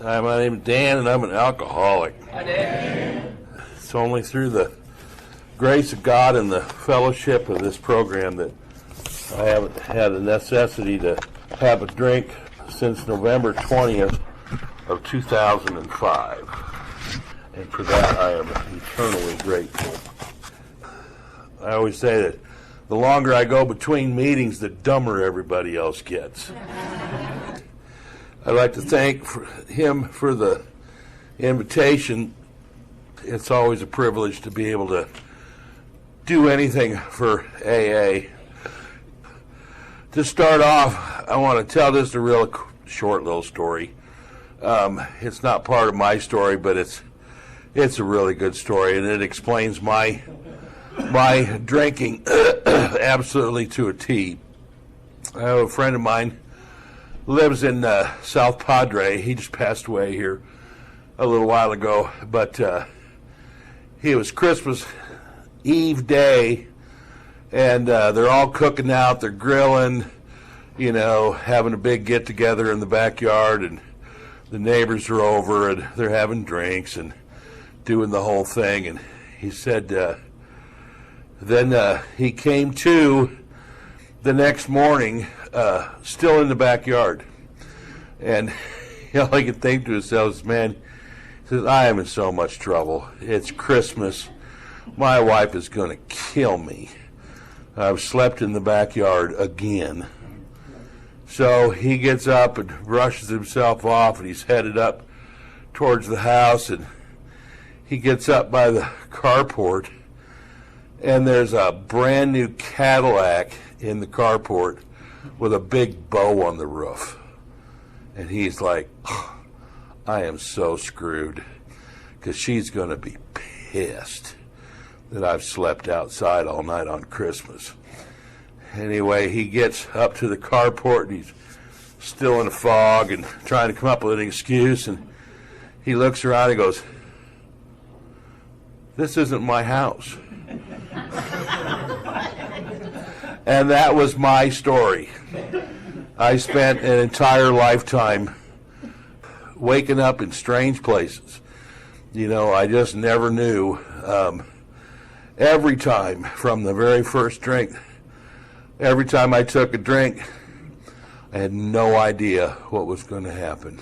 Hi, my name is Dan, and I'm an alcoholic. Hi, Dan. It's only through the grace of God and the fellowship of this program that I haven't had the necessity to have a drink since November 20th of 2005. And for that, I am eternally grateful. I always say that the longer I go between meetings, the dumber everybody else gets. I'd like to thank him for the invitation. It's always a privilege to be able to do anything for AA. To start off, I want to tell just a real short little story. It's not part of my story, but it's a really good story, and it explains my drinking absolutely to a T. I have a friend of mine lives in South Padre. He just passed away here a little while ago, but it was Christmas Eve day, and they're all cooking out, they're grilling, having a big get-together in the backyard, and the neighbors are over, and they're having drinks and doing the whole thing. And he said then he came to the next morning still in the backyard, and all he could think to himself is, man, he says, I am in so much trouble. It's Christmas. My wife is going to kill me. I've slept in the backyard again. So he gets up and brushes himself off, and he's headed up towards the house, and he gets up by the carport, and there's a brand new Cadillac in the carport with a big bow on the roof. And he's like, I am so screwed, because she's going to be pissed that I've slept outside all night on Christmas. Anyway, he gets up to the carport, and he's still in a fog and trying to come up with an excuse, and he looks around and goes, this isn't my house. And that was my story. I spent an entire lifetime waking up in strange places. I just never knew. Every time, from the very first drink, every time I took a drink, I had no idea what was going to happen.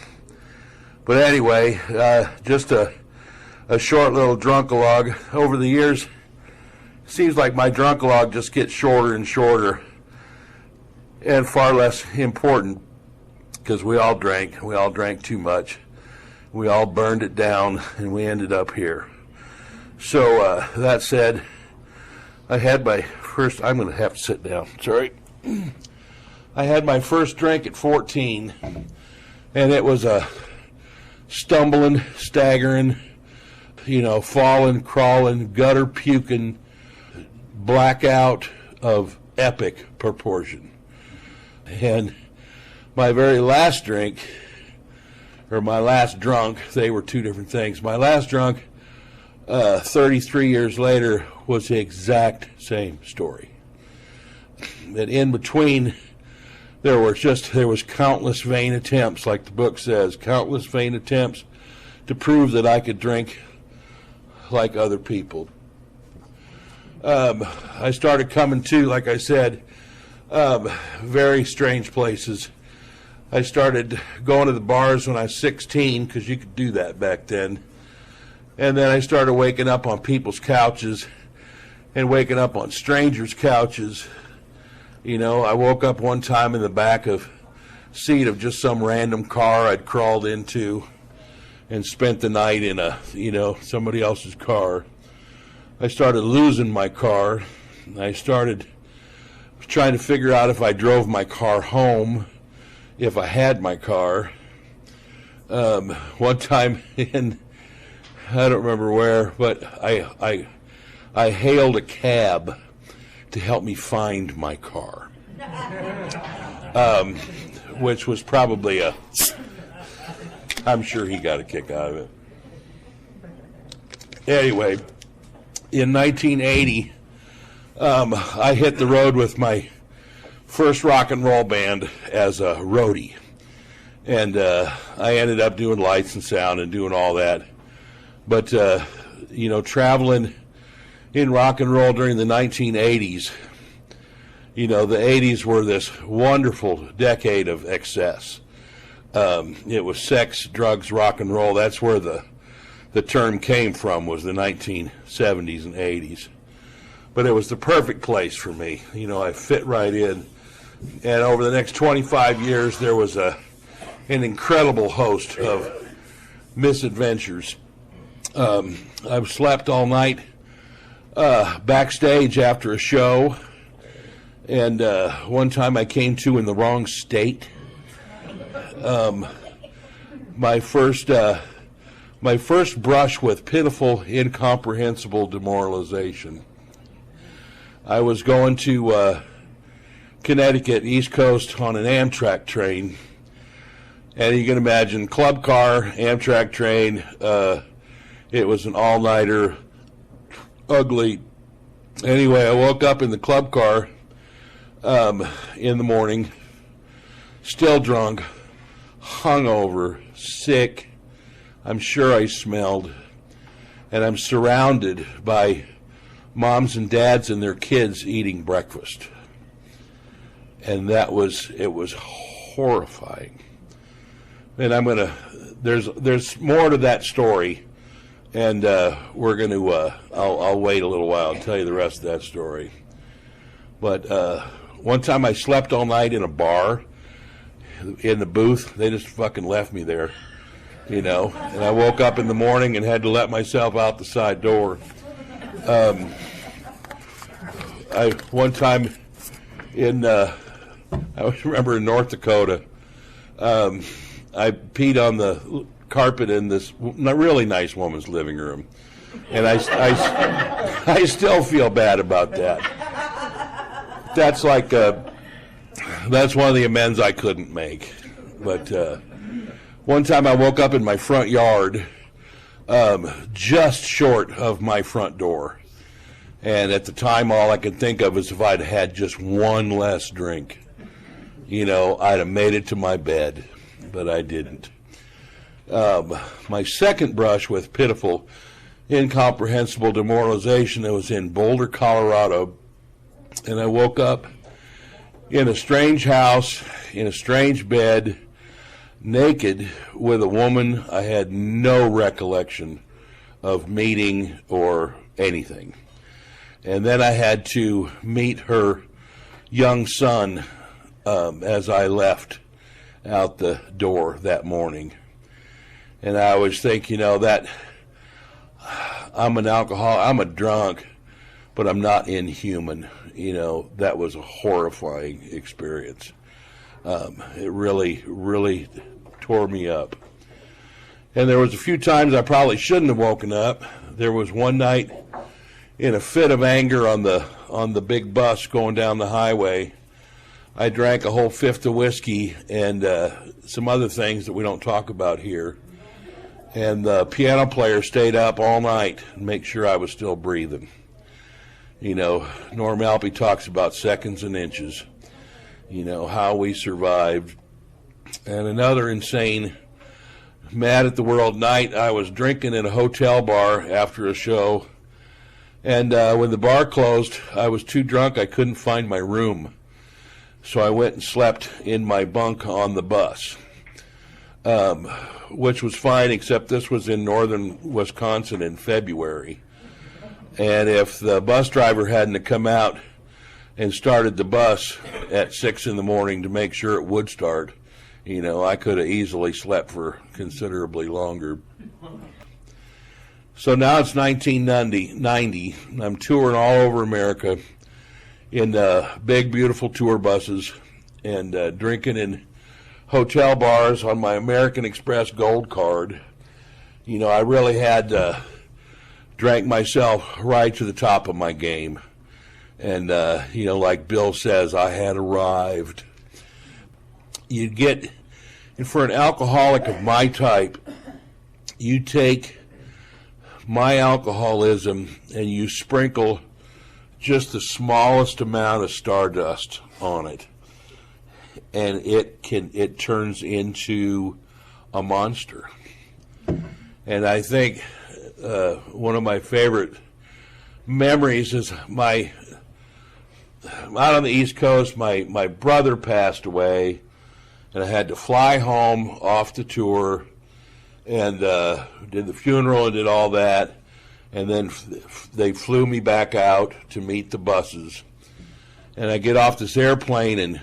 But anyway, just a short little drunk-a-log. Over the years, it seems like my drunk-a-log just gets shorter and shorter and far less important, because we all drank too much. We all burned it down, and we ended up here. So that said, I had my first, I'm going to have to sit down, sorry. I had my first drink at 14, and it was a stumbling, staggering, falling, crawling, gutter puking, blackout of epic proportion. And my very last drink, or my last drunk, they were two different things. My last drunk, 33 years later, was the exact same story. That in between, there was countless vain attempts, like the book says, countless vain attempts to prove that I could drink like other people. I started coming to, like I said, very strange places. I started going to the bars when I was 16, because you could do that back then. And then I started waking up on people's couches and waking up on strangers' couches. I woke up one time in the back of seat of just some random car I'd crawled into and spent the night in somebody else's car. I started losing my car. I started trying to figure out if I drove my car home, if I had my car. One time in, I don't remember where, but I hailed a cab to help me find my car, which was probably I'm sure he got a kick out of it. Anyway, in 1980, I hit the road with my first rock and roll band as a roadie. And I ended up doing lights and sound and doing all that. But, traveling in rock and roll during the 1980s, the 80s were this wonderful decade of excess. It was sex, drugs, rock and roll. That's where the term came from, was the 1970s and 80s. But it was the perfect place for me. I fit right in. And over the next 25 years, there was an incredible host of misadventures. I've slept all night backstage after a show. And one time I came to in the wrong state. My first brush with pitiful, incomprehensible demoralization. I was going to Connecticut, East Coast, on an Amtrak train. And you can imagine, club car, Amtrak train. It was an all-nighter, ugly. Anyway, I woke up in the club car in the morning, still drunk, hungover, sick. I'm sure I smelled. And I'm surrounded by moms and dads and their kids eating breakfast. And it was horrifying. And there's more to that story. And we're going to, I'll wait a little while and tell you the rest of that story. But one time I slept all night in a bar, in the booth. They just fucking left me there, And I woke up in the morning and had to let myself out the side door. One time I remember in North Dakota, I peed on the carpet in this really nice woman's living room. And I still feel bad about that. That's that's one of the amends I couldn't make. But one time I woke up in my front yard, just short of my front door. And at the time, all I could think of is if I'd had just one less drink, I'd have made it to my bed, but I didn't. My second brush with pitiful, incomprehensible demoralization, it was in Boulder, Colorado, and I woke up in a strange house, in a strange bed, naked, with a woman I had no recollection of meeting or anything. And then I had to meet her young son as I left out the door that morning. And I was thinking, that I'm an alcoholic, I'm a drunk, but I'm not inhuman. That was a horrifying experience. It really, really tore me up. And there was a few times I probably shouldn't have woken up. There was one night in a fit of anger on the big bus going down the highway. I drank a whole fifth of whiskey and some other things that we don't talk about here. And the piano player stayed up all night to make sure I was still breathing. Norm Alpe talks about seconds and inches, how we survived. And another insane, mad at the world night, I was drinking in a hotel bar after a show. And when the bar closed, I was too drunk, I couldn't find my room. So I went and slept in my bunk on the bus, which was fine, except this was in northern Wisconsin in February. And if the bus driver hadn't have come out and started the bus at 6 in the morning to make sure it would start, I could have easily slept for considerably longer. So now it's 1990. I'm touring all over America in big, beautiful tour buses and drinking in hotel bars on my American Express Gold card. I really had drank myself right to the top of my game. And, like Bill says, I had arrived. And for an alcoholic of my type, you take my alcoholism and you sprinkle just the smallest amount of stardust on it. and it turns into a monster. And I think one of my favorite memories is out on the East Coast, my brother passed away, and I had to fly home off the tour and did the funeral and did all that. And then they flew me back out to meet the buses. And I get off this airplane, and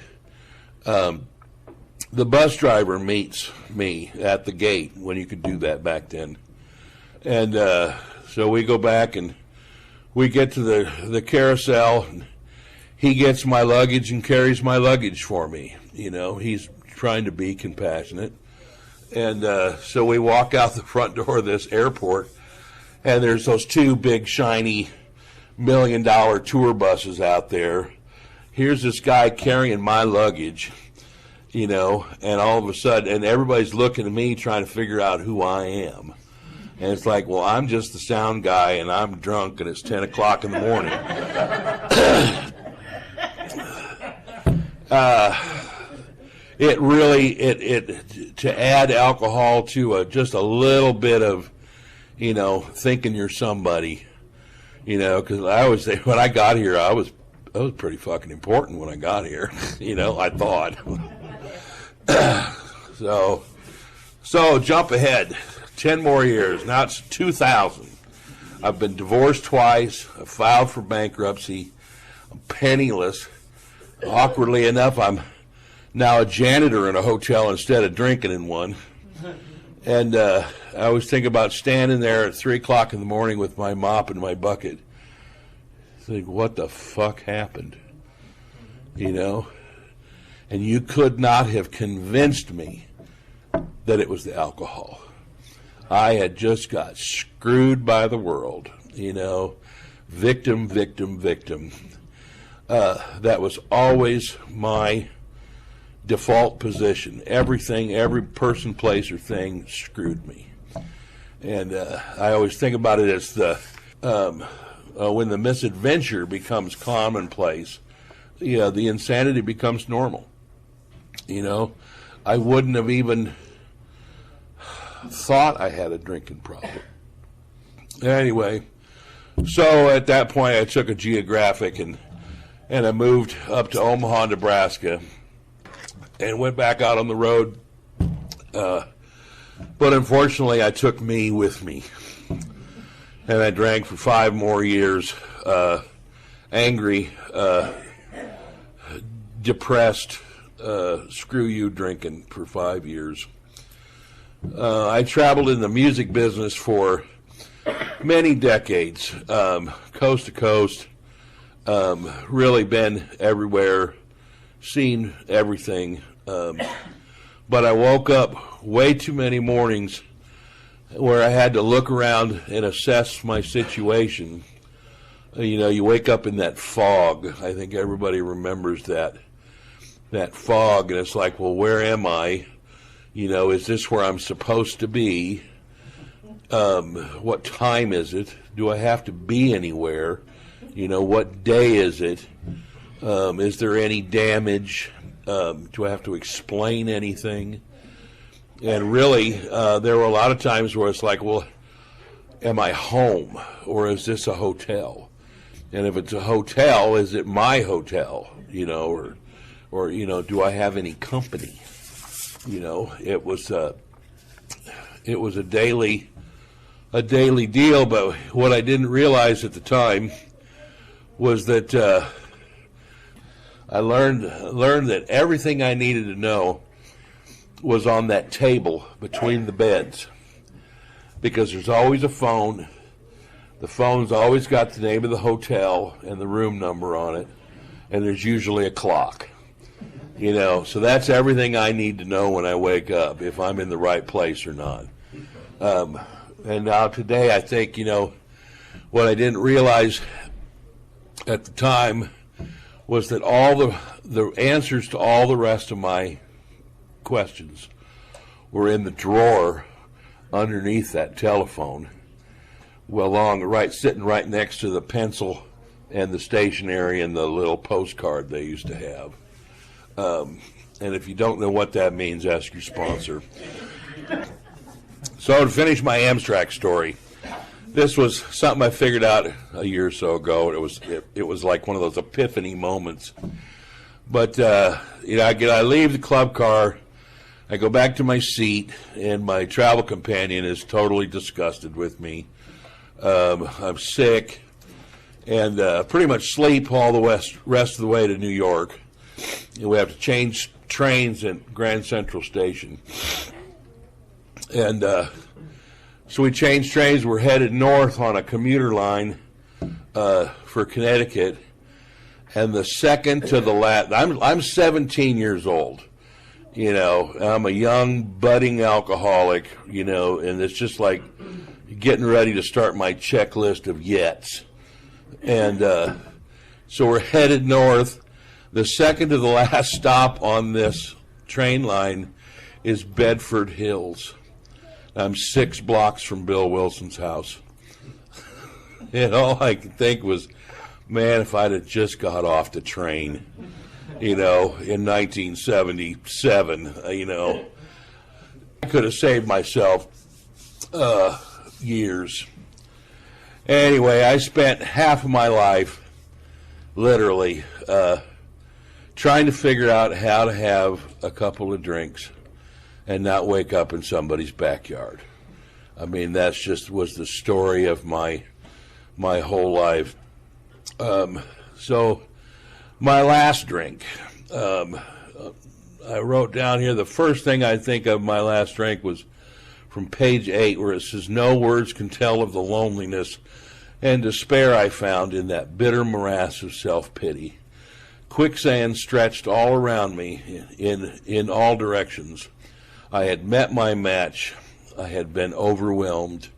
the bus driver meets me at the gate, when you could do that back then. And so we go back, and we get to the carousel, and he gets my luggage and carries my luggage for me. You know, he's trying to be compassionate. And so we walk out the front door of this airport, and there's those two big, shiny, $1 million tour buses out there. Here's this guy carrying my luggage, you know, and all of a sudden, and everybody's looking at me trying to figure out who I am. And it's like, well, I'm just the sound guy, and I'm drunk, and it's 10 o'clock in the morning. It really, to add alcohol to just a little bit of, you know, thinking you're somebody, you know, because I always say when I got here, I was pretty fucking important when I got here, you know, I thought. So jump ahead 10 more years. Now it's 2000. I've been divorced twice. I filed for bankruptcy. I'm penniless. Awkwardly enough, I'm now a janitor in a hotel instead of drinking in one. And I always think about standing there at 3 o'clock in the morning with my mop and my bucket. Think, what the fuck happened? You know? And you could not have convinced me that it was the alcohol. I had just got screwed by the world, you know? Victim, victim, victim. That was always my default position. Everything, every person, place, or thing screwed me. And I always think about it as when the misadventure becomes commonplace, you know, the insanity becomes normal. You know, I wouldn't have even thought I had a drinking problem. Anyway, so at that point I took a geographic and I moved up to Omaha, Nebraska, and went back out on the road. But unfortunately, I took me with me. And I drank for 5 more years, angry, depressed, screw you drinking for 5 years. I traveled in the music business for many decades, coast to coast, really been everywhere, seen everything. But I woke up way too many mornings where I had to look around and assess my situation. You know, you wake up in that fog. I think everybody remembers that fog, and it's like, well, where am I? You know, is this where I'm supposed to be? What time is it? Do I have to be anywhere? You know, what day is it? Is there any damage? Do I have to explain anything? And really, there were a lot of times where it's like, well, am I home, or is this a hotel? And if it's a hotel, is it my hotel? You know, or you know, do I have any company? You know, it was a daily deal. But what I didn't realize at the time was that I learned that everything I needed to know was on that table between the beds, because there's always a phone. The phone's always got the name of the hotel and the room number on it, and there's usually a clock. You know, so that's everything I need to know when I wake up, if I'm in the right place or not. And now today, I think, you know, what I didn't realize at the time was that all the answers to all the rest of my questions were in the drawer underneath that telephone, sitting right next to the pencil and the stationery and the little postcard they used to have. And if you don't know what that means, ask your sponsor. So to finish my Amtrak story, this was something I figured out a year or so ago. It was like one of those epiphany moments. But I leave the club car, I go back to my seat, and my travel companion is totally disgusted with me. I'm sick, and pretty much sleep all the rest of the way to New York. And we have to change trains at Grand Central Station. And so we changed trains. We're headed north on a commuter line for Connecticut. And the second to the last, I'm 17 years old. I'm a young, budding alcoholic, and it's just like getting ready to start my checklist of yets. And so we're headed north. The second to the last stop on this train line is Bedford Hills. I'm 6 blocks from Bill Wilson's house. And all I could think was, man, if I'd have just got off the train, in 1977, I could have saved myself years. Anyway, I spent half of my life, literally, trying to figure out how to have a couple of drinks and not wake up in somebody's backyard. I mean, that's just was the story of my whole life. So my last drink, I wrote down here, the first thing I think of my last drink was from page 8, where it says, "No words can tell of the loneliness and despair I found in that bitter morass of self-pity. Quicksand stretched all around me in all directions. I had met my match. I had been overwhelmed.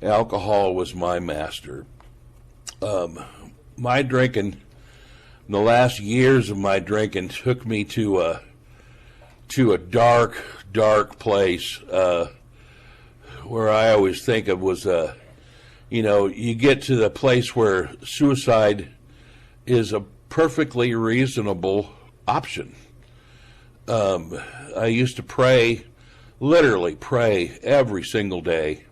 Alcohol was my master." My drinking, the last years of my drinking, took me to a dark, dark place where I always think of was, you get to the place where suicide is a perfectly reasonable option. I used to literally pray every single day.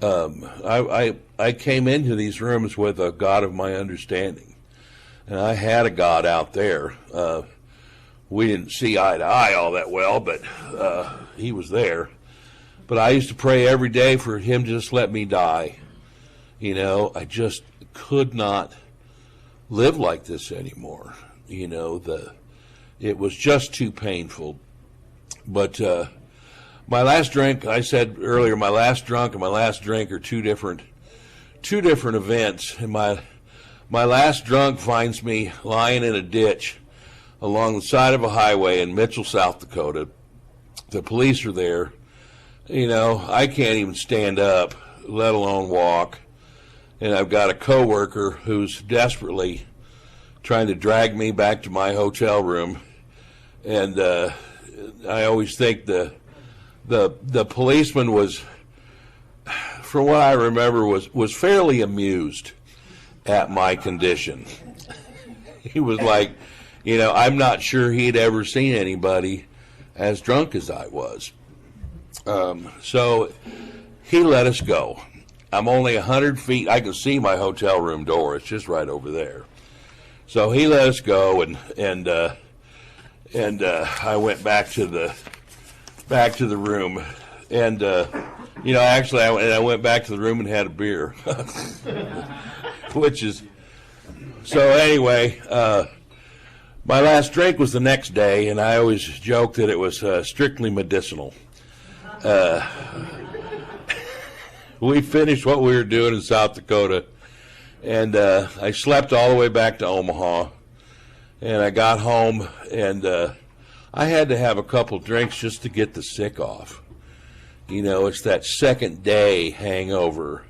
I came into these rooms with a God of my understanding, and I had a God out there. We didn't see eye to eye all that well, but he was there. But I used to pray every day for him to just let me die. I just could not live like this anymore. It was just too painful. But my last drink, I said earlier, my last drunk and my last drink are two different events. And my last drunk finds me lying in a ditch along the side of a highway in Mitchell, South Dakota. The police are there. I can't even stand up, let alone walk. And I've got a coworker who's desperately trying to drag me back to my hotel room. And I always think the policeman was, from what I remember, was fairly amused at my condition. He was like, I'm not sure he'd ever seen anybody as drunk as I was. So he let us go. I'm only 100 feet. I can see my hotel room door. It's just right over there. So he let us go, and I went back to the room, and actually I went back to the room and had a beer, which is so. Anyway, my last drink was the next day, and I always joke that it was strictly medicinal. We finished what we were doing in South Dakota, and I slept all the way back to Omaha, and I got home, and I had to have a couple drinks just to get the sick off. It's that second day hangover.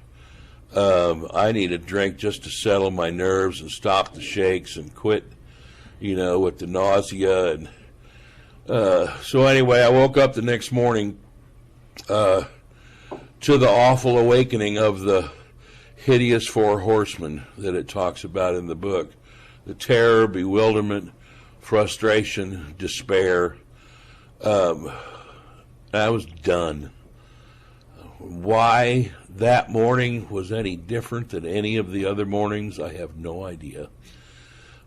I need a drink just to settle my nerves and stop the shakes and quit, with the nausea. And so anyway, I woke up the next morning to the awful awakening of the hideous 4 horsemen that it talks about in the book. The terror, bewilderment, frustration, despair, I was done. Why that morning was any different than any of the other mornings, I have no idea.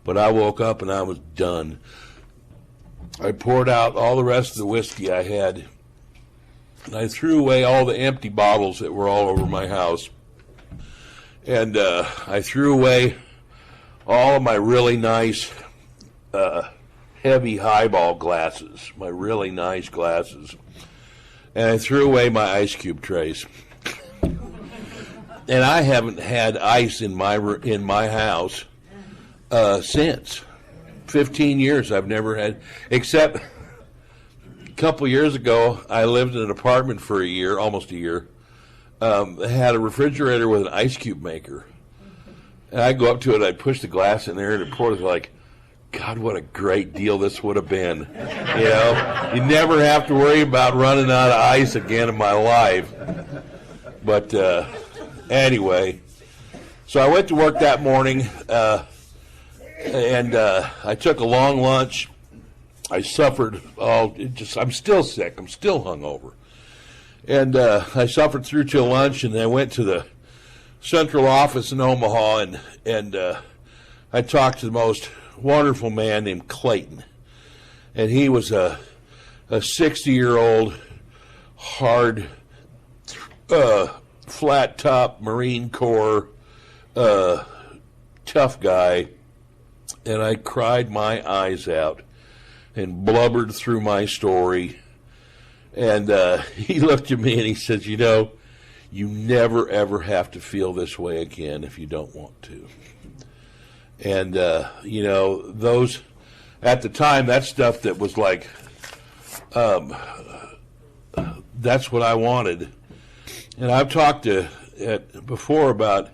But I woke up and I was done. I poured out all the rest of the whiskey I had, and I threw away all the empty bottles that were all over my house. And I threw away all of my really nice heavy highball glasses, my really nice glasses. And I threw away my ice cube trays. And I haven't had ice in my house since. 15 years I've never had, except a couple years ago, I lived in an apartment for a year, almost a year. I had a refrigerator with an ice cube maker. And I'd go up to it, I'd push the glass in there, and it poured. Like, God, what a great deal this would have been. You know, you never have to worry about running out of ice again in my life. But anyway, so I went to work that morning, and I took a long lunch. I suffered I'm still sick. I'm still hungover. And I suffered through till lunch, and I went to the central office in Omaha, and I talked to the most wonderful man named Clayton. And he was a 60-year-old, hard, flat-top Marine Corps tough guy. And I cried my eyes out and blubbered through my story. And he looked at me and he says, you know, you never, ever have to feel this way again if you don't want to. And, you know, those, at the time, that stuff that was like, that's what I wanted. And I've talked before about,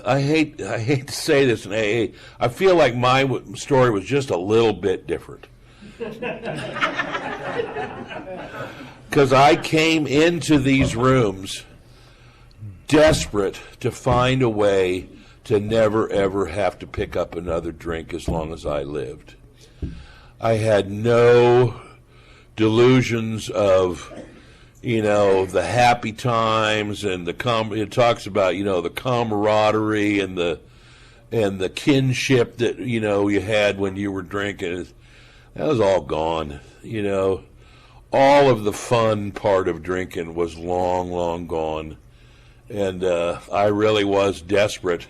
I hate to say this in AA, I feel like my story was just a little bit different. Because I came into these rooms desperate to find a way to never, ever have to pick up another drink as long as I lived. I had no delusions of, you know, the happy times and it talks about, you know, the camaraderie and the kinship that, you know, you had when you were drinking. That was all gone, you know. All of the fun part of drinking was long, long gone. And I really was desperate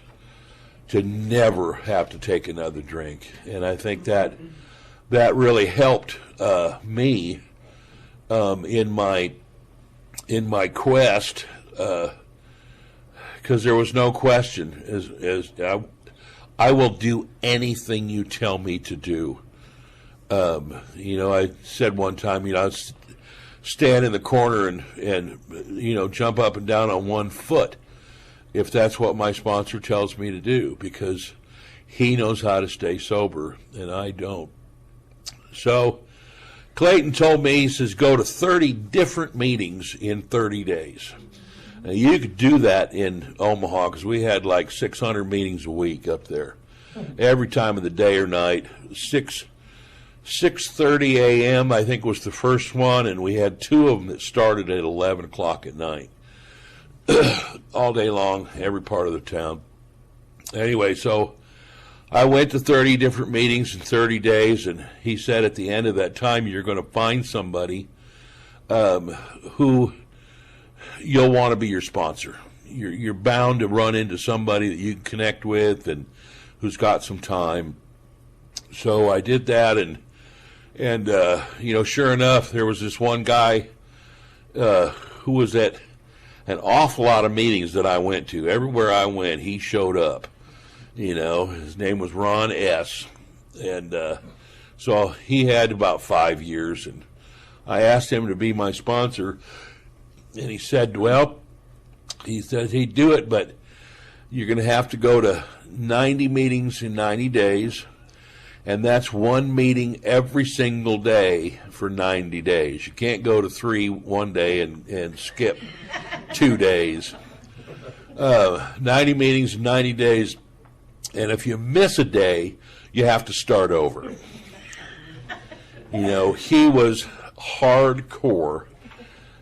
to never have to take another drink. And I think that really helped me in my quest, because there was no question. I will do anything you tell me to do. You know, I said one time, you know, I'd stand in the corner and you know, jump up and down on one foot if that's what my sponsor tells me to do, because he knows how to stay sober and I don't. So Clayton told me, he says, go to 30 different meetings in 30 days. Now, you could do that in Omaha because we had like 600 meetings a week up there. Every time of the day or night. 6:30 a.m. I think was the first one, and we had two of them that started at 11 o'clock at night. All day long, every part of the town. Anyway, so I went to 30 different meetings in 30 days, and he said at the end of that time, you're going to find somebody who you'll want to be your sponsor. You're bound to run into somebody that you can connect with and who's got some time. So I did that, and you know, sure enough, there was this one guy who was at an awful lot of meetings that I went to. Everywhere I went, he showed up. You know, his name was Ron S. And so he had about 5 years, and I asked him to be my sponsor, and he said, well, he said he'd do it, but you're going to have to go to 90 meetings in 90 days, and that's one meeting every single day for 90 days. You can't go to 3 one day and skip 2 days. 90 meetings in 90 days, and if you miss a day, you have to start over. He was hardcore.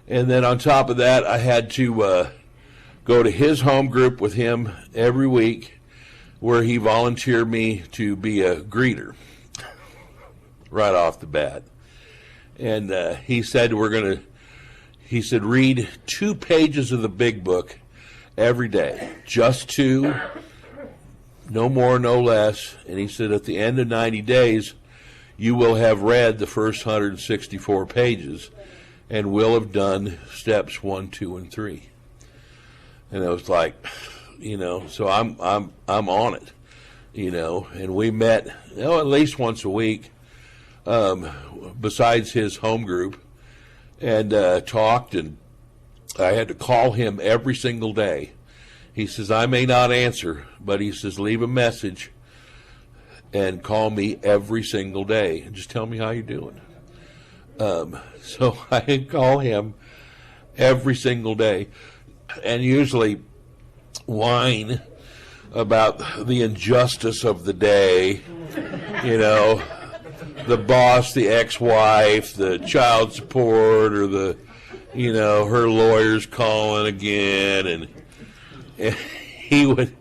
And then on top of that, I had to go to his home group with him every week, where he volunteered me to be a greeter right off the bat. And he said, read 2 pages of the big book every day, just 2, no more, no less. And he said, at the end of 90 days, you will have read the first 164 pages and will have done steps 1, 2, and 3. And I was like, so I'm on it, and we met, at least once a week, besides his home group, and talked, and I had to call him every single day. He says, I may not answer, but he says, leave a message and call me every single day and just tell me how you're doing. So I call him every single day and usually whine about the injustice of the day, the boss, the ex-wife, the child support, or her lawyer's calling again, and he would,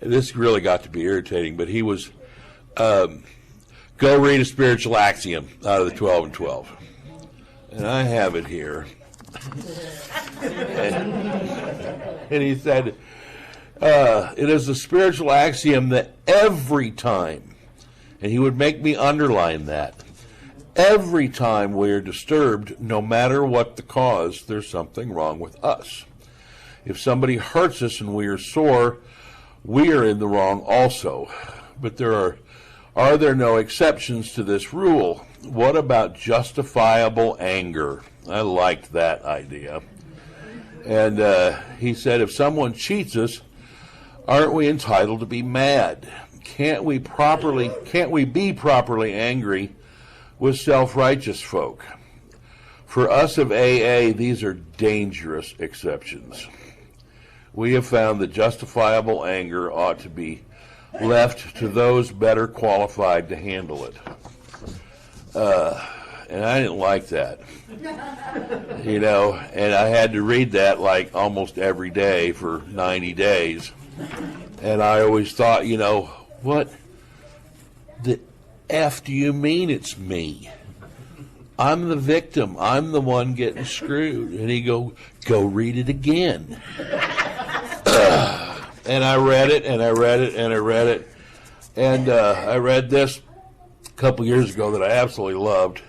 this really got to be irritating, but he was, go read a spiritual axiom out of the 12 and 12. And I have it here. And he said, it is a spiritual axiom that every time, and he would make me underline that, every time we are disturbed, no matter what the cause, there's something wrong with us. If somebody hurts us and we are sore, we are in the wrong also. But are there no exceptions to this rule? What about justifiable anger? I liked that idea. And he said, if someone cheats us, aren't we entitled to be mad? Can't we be properly angry with self-righteous folk? For us of AA, these are dangerous exceptions. We have found that justifiable anger ought to be left to those better qualified to handle it. And I didn't like that. And I had to read that like almost every day for 90 days. And I always thought, what the F do you mean it's me? I'm the victim. I'm the one getting screwed. And he go read it again. And I read it, and I read it, and I read it. And I read this a couple years ago that I absolutely loved.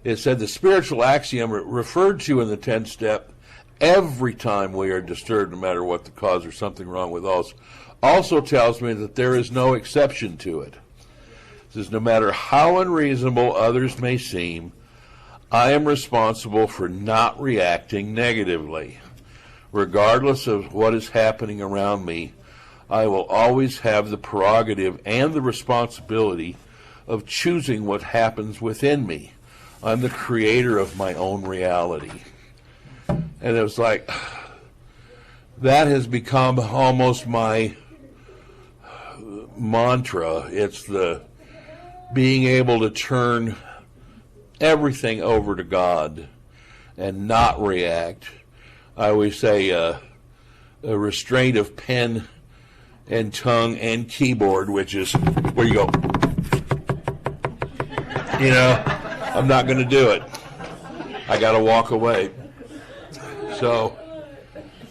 It said the spiritual axiom referred to in the 10th step, every time we are disturbed, no matter what the cause or something wrong with us, also tells me that there is no exception to it. It says, no matter how unreasonable others may seem, I am responsible for not reacting negatively. Regardless of what is happening around me, I will always have the prerogative and the responsibility of choosing what happens within me. I'm the creator of my own reality. And it was like, that has become almost my mantra. It's the being able to turn everything over to God and not react. I always say a restraint of pen and tongue and keyboard, which is where you go, I'm not going to do it. I got to walk away. So,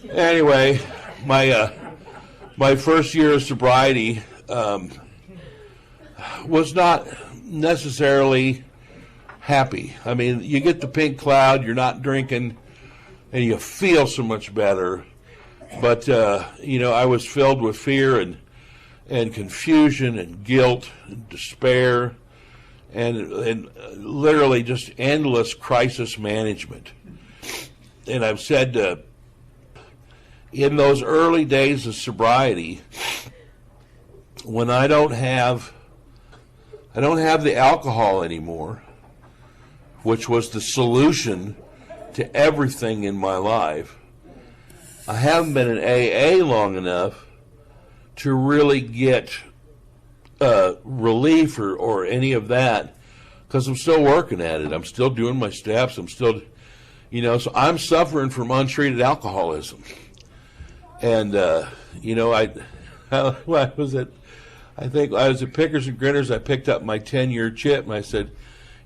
anyway, my first year of sobriety was not necessarily happy. I mean, you get the pink cloud, you're not drinking, and you feel so much better. But, I was filled with fear and confusion and guilt and despair and literally just endless crisis management. And I've said in those early days of sobriety, when I don't have the alcohol anymore, which was the solution to everything in my life, I haven't been in AA long enough to really get relief or any of that because I'm still working at it. I'm still doing my steps. I'm still, so I'm suffering from untreated alcoholism. And, what was it? I think I was at Pickers and Grinners. I picked up my 10-year chip, and I said,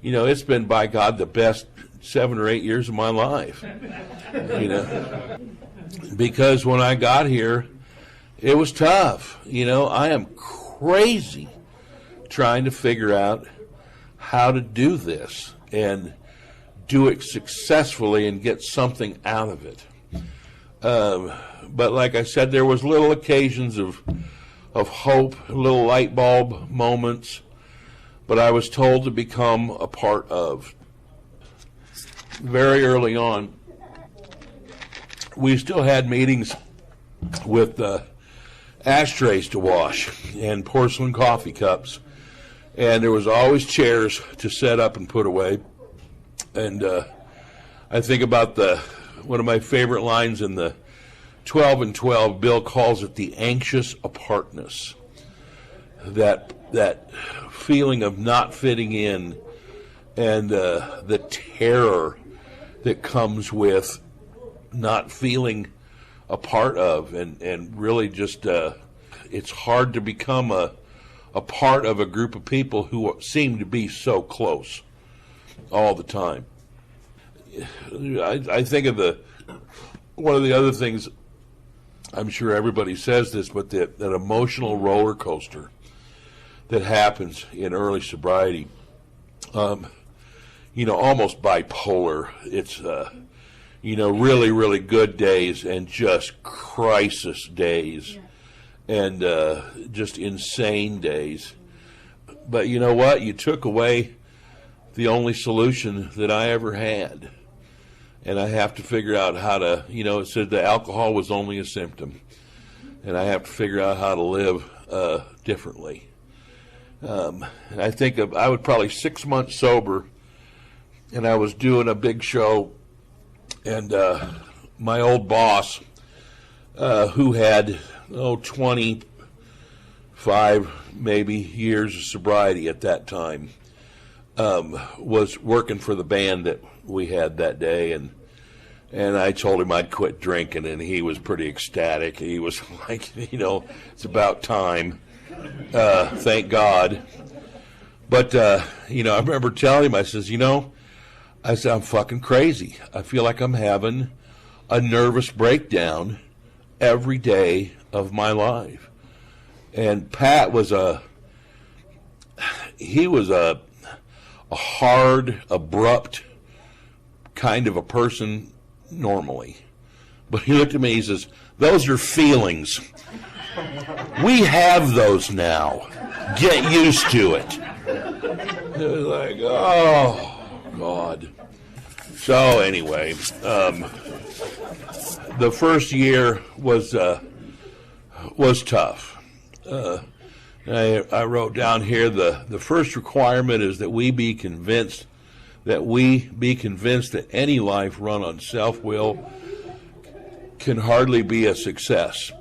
it's been, by God, the best 7 or 8 years of my life. Because when I got here, it was tough. I am crazy trying to figure out how to do this and do it successfully and get something out of it. But like I said, there was little occasions of hope, little light bulb moments, but I was told to become a part of. Very early on, we still had meetings with ashtrays to wash and porcelain coffee cups, and there was always chairs to set up and put away. And I think about one of my favorite lines in the 12 and 12, Bill calls it the anxious apartness. That feeling of not fitting in, and the terror that comes with not feeling a part of, and really just it's hard to become a part of a group of people who seem to be so close all the time. I think of one of the other things, I'm sure everybody says this, but that emotional roller coaster that happens in early sobriety, almost bipolar. It's, really, really good days and just crisis days, and just insane days. But you know what? You took away the only solution that I ever had. And I have to figure out how to, it said the alcohol was only a symptom. And I have to figure out how to live differently. And I think I was probably 6 months sober, and I was doing a big show, and my old boss, who had 25 maybe years of sobriety at that time, was working for the band that we had that day, and I told him I'd quit drinking, and he was pretty ecstatic. He was like, it's about time. Thank God. But I remember telling him, I said, I'm fucking crazy. I feel like I'm having a nervous breakdown every day of my life. And Pat was a hard, abrupt kind of a person normally. But he looked at me, he says, those are feelings. We have those now. Get used to it. It was like, oh, God. So anyway, the first year was tough. I wrote down here the first requirement is that we be convinced that any life run on self-will can hardly be a success.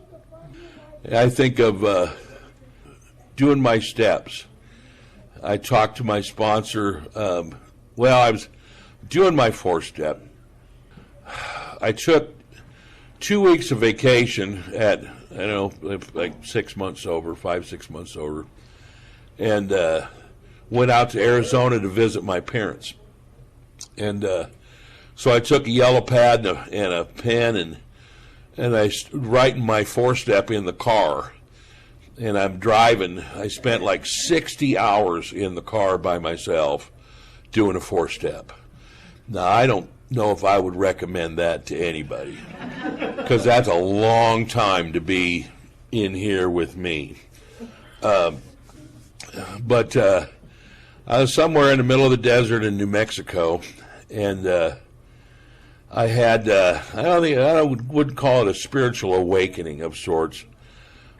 I think of doing my steps. I talked to my sponsor. I was doing my 4-step. I took 2 weeks of vacation at, like 6 months over, 5-6 months over, and went out to Arizona to visit my parents. And so I took a yellow pad and a pen, and I writing my 4-step in the car. And I'm driving. I spent like 60 hours in the car by myself doing a 4-step. Now, I don't know if I would recommend that to anybody, because that's a long time to be in here with me. But I was somewhere in the middle of the desert in New Mexico, and I had, I wouldn't call it a spiritual awakening of sorts,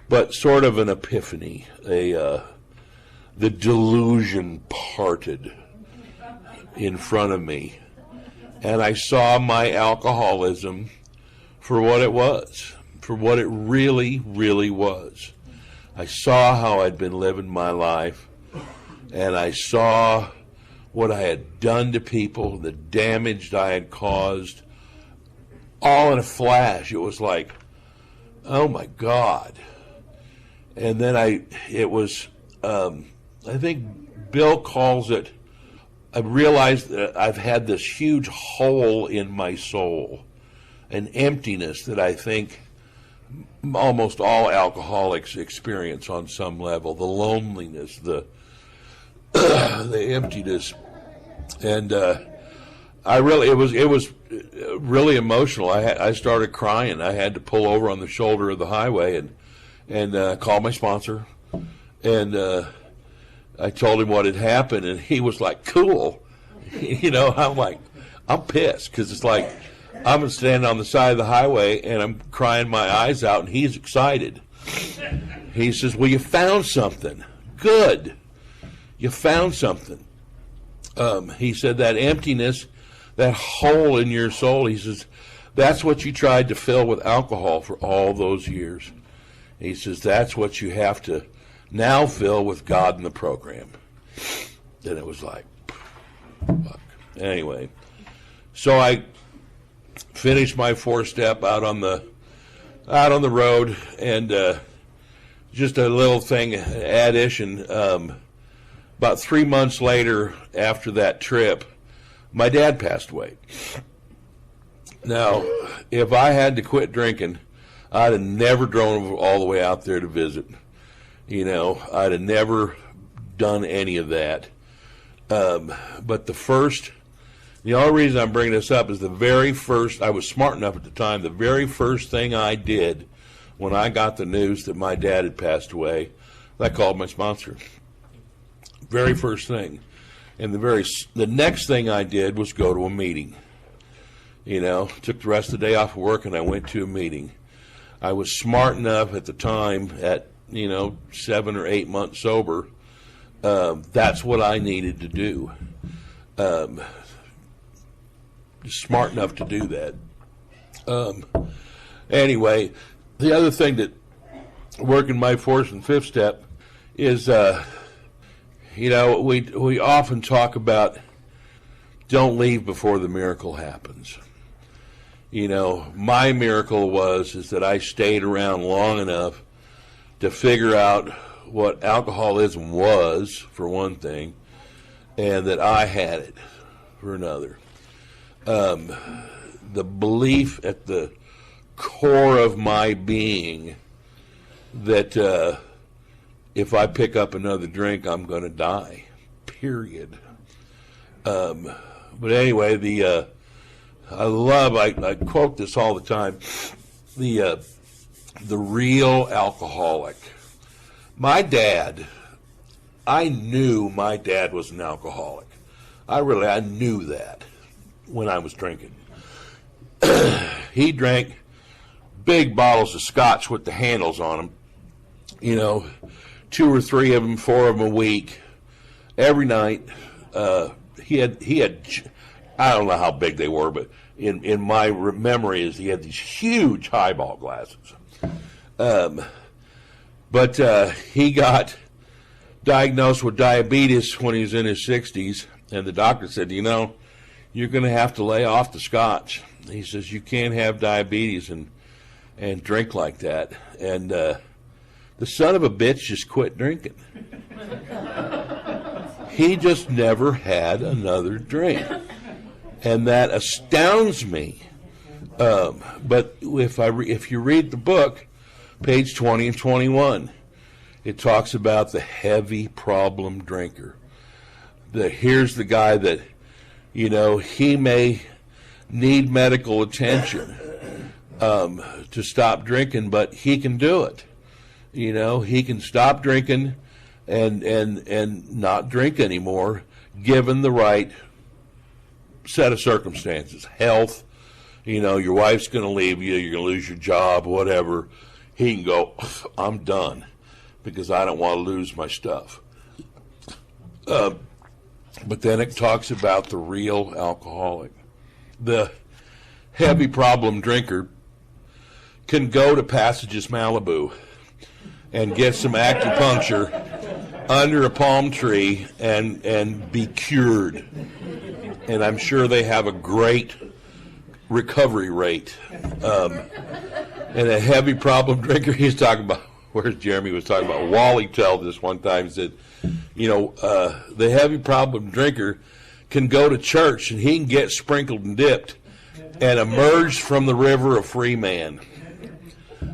but sort of an epiphany. The delusion parted in front of me, and I saw my alcoholism for what it was, for what it really, really was. I saw how I'd been living my life, and I saw what I had done to people, the damage I had caused, all in a flash. It was like, oh my God. And then I think Bill calls it, I realized that I've had this huge hole in my soul, an emptiness that I think almost all alcoholics experience on some level, the loneliness, the emptiness. And it was really emotional. I started crying. I had to pull over on the shoulder of the highway and call my sponsor, and I told him what had happened, and he was like, cool. I'm like, I'm pissed, because it's like I'm standing on the side of the highway and I'm crying my eyes out, and he's excited. He says, well, you found something. Good. You found something. He said that emptiness, that hole in your soul, he says, that's what you tried to fill with alcohol for all those years. He says, that's what you have to now fill with God in the program. And it was like, fuck. Anyway, so I finished my 4-step out on the road, and just a little thing, addition. About 3 months later, after that trip, my dad passed away. Now, if I had to quit drinking, I'd have never drove all the way out there to visit. I'd have never done any of that. But the only reason I'm bringing this up is the very first, I was smart enough at the time, the very first thing I did when I got the news that my dad had passed away, I called my sponsor. Very first thing. And the next thing I did was go to a meeting. Took the rest of the day off of work and I went to a meeting. I was smart enough at the time, at 7 or 8 months sober, that's what I needed to do. Smart enough to do that. Anyway, the other thing that working my 4th and 5th step is, we often talk about don't leave before the miracle happens. My miracle is that I stayed around long enough to figure out what alcoholism was, for one thing, and that I had it, for another. The belief at the core of my being that if I pick up another drink, I'm going to die, period. But anyway, I quote this all the time, the real alcoholic. My dad, I knew my dad was an alcoholic. I knew that when I was drinking. He drank big bottles of scotch with the handles on them, 2 or 3 of them, 4 of them a week, every night. He had, I don't know how big they were, but in my memory is he had these huge highball glasses. But he got diagnosed with diabetes when he was in his 60s, and the doctor said, you're going to have to lay off the scotch. He says, you can't have diabetes and drink like that. And the son of a bitch just quit drinking. He just never had another drink. And that astounds me. But if you read the book, page 20 and 21, it talks about the heavy problem drinker. Here's the guy that, he may need medical attention to stop drinking, but he can do it. He can stop drinking and not drink anymore, given the right set of circumstances. Health, your wife's going to leave you, you're going to lose your job, whatever. He can go, I'm done, because I don't want to lose my stuff. But then it talks about the real alcoholic. The heavy problem drinker can go to Passages Malibu and get some acupuncture under a palm tree and be cured. And I'm sure they have a great recovery rate. And a heavy problem drinker, he's talking about, where's Jeremy was talking about, Wally told this one time, said, the heavy problem drinker can go to church and he can get sprinkled and dipped and emerge from the river a free man.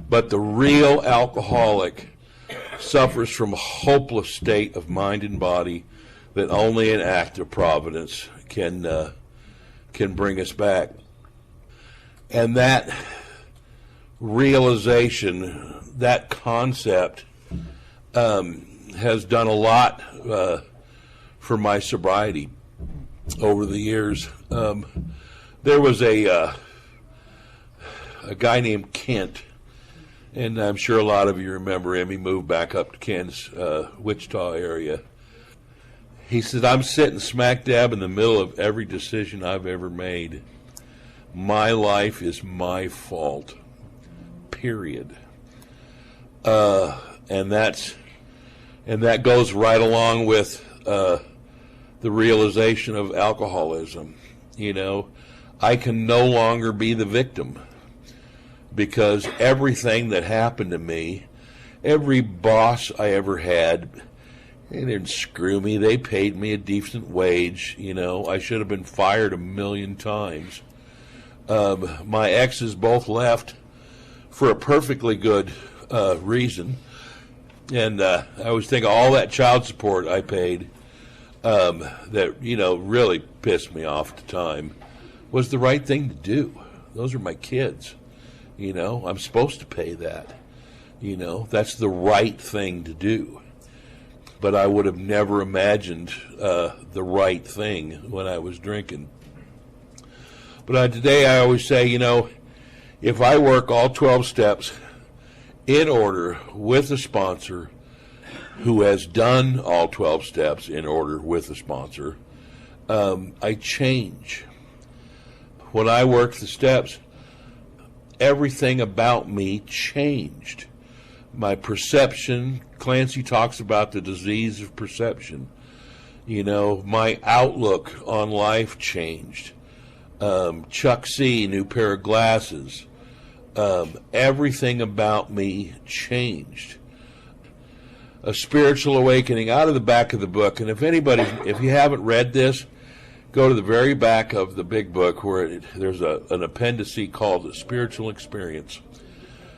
But the real alcoholic suffers from a hopeless state of mind and body that only an act of providence can bring us back. And that realization, that concept, has done a lot for my sobriety over the years. There was a guy named Kent, and I'm sure a lot of you remember him. He moved back up to Kansas, Wichita area. He said, I'm sitting smack dab in the middle of every decision I've ever made. My life is my fault, period. And that goes right along with the realization of alcoholism. I can no longer be the victim, because everything that happened to me, every boss I ever had, they didn't screw me. They paid me a decent wage. I should have been fired 1,000,000 times. My exes both left for a perfectly good reason. And I was thinking all that child support I paid that, really pissed me off at the time was the right thing to do. Those are my kids. I'm supposed to pay that. That's the right thing to do. But I would have never imagined the right thing when I was drinking. But today I always say, if I work all 12 steps in order with a sponsor who has done all 12 steps in order with a sponsor, I change. When I worked the steps, everything about me changed. My perception, Clancy talks about the disease of perception. My outlook on life changed. Chuck C, new pair of glasses. Everything about me changed. A spiritual awakening, out of the back of the book. And if you haven't read this, go to the very back of the big book where there's an appendice called The Spiritual Experience.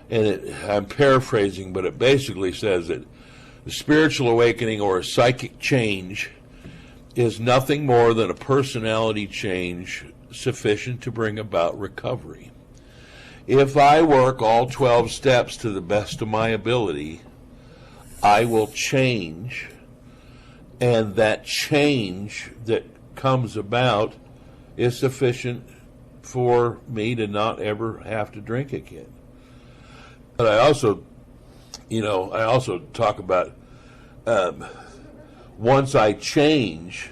And I'm paraphrasing, but it basically says that the spiritual awakening or a psychic change is nothing more than a personality change sufficient to bring about recovery. If I work all 12 steps to the best of my ability, I will change, and that change that comes about is sufficient for me to not ever have to drink again. But I also talk about once I change,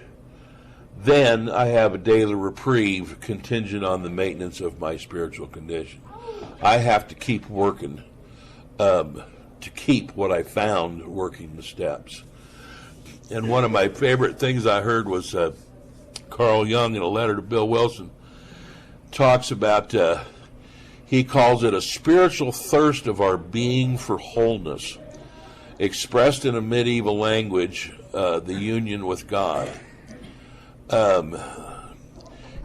then I have a daily reprieve contingent on the maintenance of my spiritual condition. I have to keep working to keep what I found working the steps. And one of my favorite things I heard was Carl Jung in a letter to Bill Wilson talks about, he calls it a spiritual thirst of our being for wholeness, expressed in a medieval language, the union with God.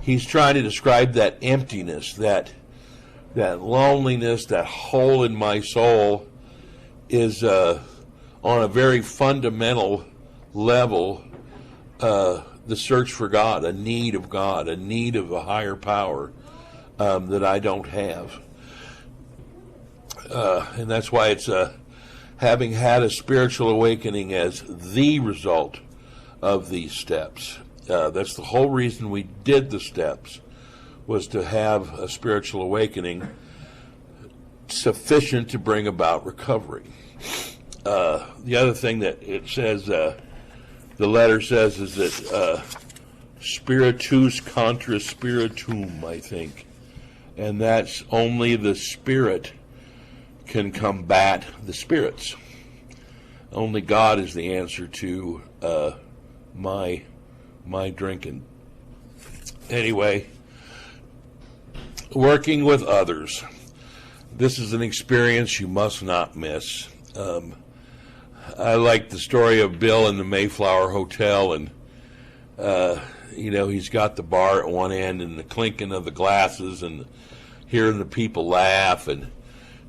He's trying to describe that emptiness, that loneliness, that hole in my soul is on a very fundamental level the search for God, a need of God, a need of a higher power that I don't have. And that's why it's having had a spiritual awakening as the result of these steps. That's the whole reason we did the steps, was to have a spiritual awakening sufficient to bring about recovery. The other thing that it says, the letter says, is that spiritus contra spiritum, I think. And that's only the spirit can combat the spirits. only God is the answer to my drinking. Anyway, working with others. This is an experience you must not miss. I like the story of Bill in the Mayflower Hotel, and he's got the bar at one end and the clinking of the glasses and hearing the people laugh, and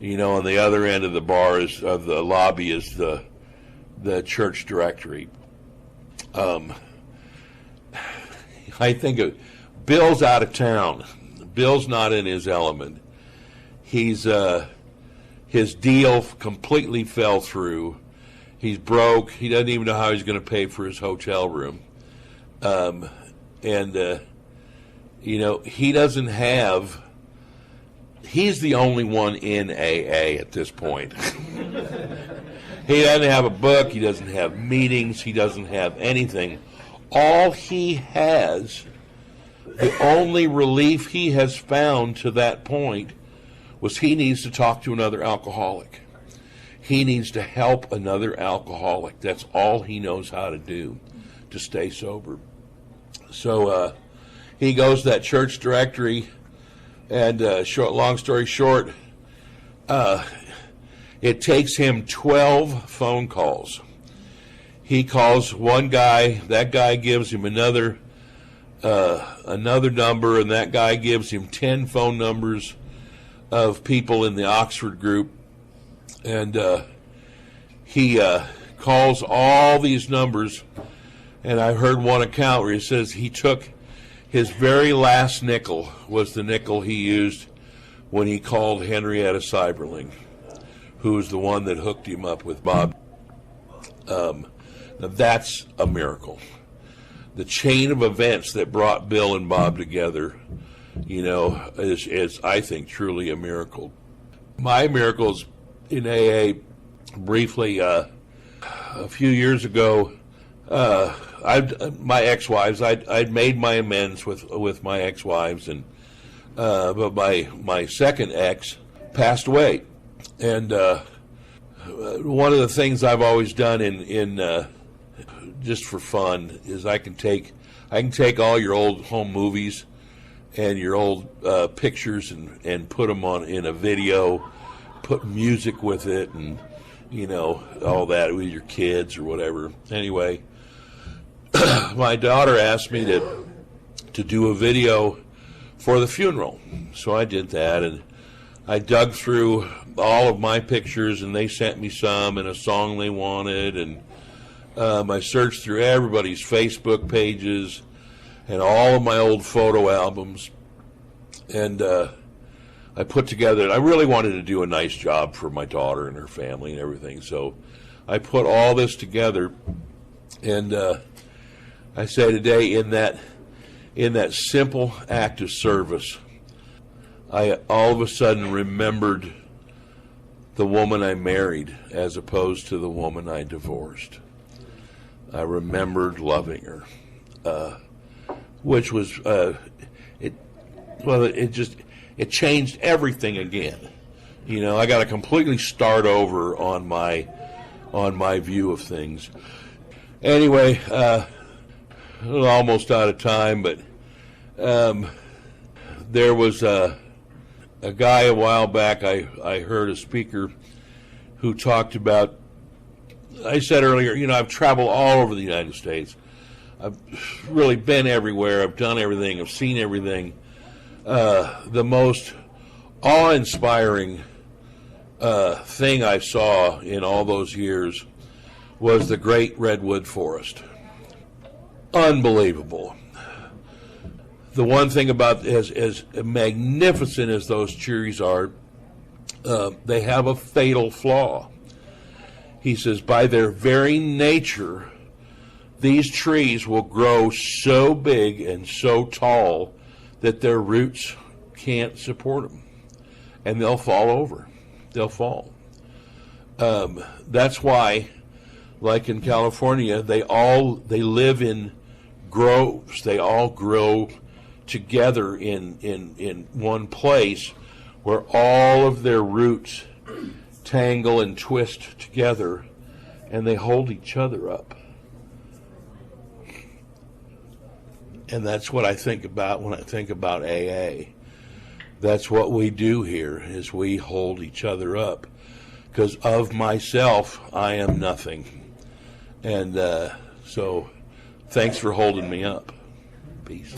on the other end of the bar of the lobby is the church directory. I think Bill's out of town. Bill's not in his element. His deal completely fell through. He's broke. He doesn't even know how he's going to pay for his hotel room. He doesn't have. He's the only one in AA at this point. He doesn't have a book. He doesn't have meetings. He doesn't have anything. All he has, the only relief he has found to that point, was he needs to talk to another alcoholic. He needs to help another alcoholic. That's all he knows how to do to stay sober. So he goes to that church directory, and long story short, it takes him 12 phone calls. He calls one guy, that guy gives him another number, and that guy gives him 10 phone numbers of people in the Oxford group, and he calls all these numbers. And I heard one account where he says he took his very last nickel was the nickel he used when he called Henrietta Seiberling, who was the one that hooked him up with Bob. Now that's a miracle. The chain of events that brought Bill and Bob together, is I think truly a miracle. My miracles in AA, briefly, a few years ago, my ex-wives, I'd made my amends with my ex-wives, and but my second ex passed away, and one of the things I've always done in just for fun is I can take all your old home movies and your old pictures and put them in a video, put music with it, and all that with your kids or whatever. Anyway, my daughter asked me to do a video for the funeral, so I did that, and I dug through all of my pictures, and they sent me some and a song they wanted, and I searched through everybody's Facebook pages and all of my old photo albums, and I put together, I really wanted to do a nice job for my daughter and her family and everything, so I put all this together, and I say today, in that simple act of service, I all of a sudden remembered the woman I married as opposed to the woman I divorced. I remembered loving her, which was it changed everything again. I got to completely start over on my view of things. Anyway, almost out of time, but there was a guy a while back. I heard a speaker who talked about. I said earlier, I've traveled all over the United States. I've really been everywhere. I've done everything. I've seen everything. The most awe-inspiring thing I saw in all those years was the Great Redwood Forest. Unbelievable. The one thing about as magnificent as those trees are, they have a fatal flaw. He says, by their very nature, these trees will grow so big and so tall that their roots can't support them, and they'll fall over. They'll fall. That's why, like in California, they live in groves. They all grow together in one place where all of their roots tangle and twist together, and they hold each other up. And that's what I think about when I think about AA. That's what we do here, is we hold each other up. Because of myself, I am nothing. And so thanks for holding me up. Peace.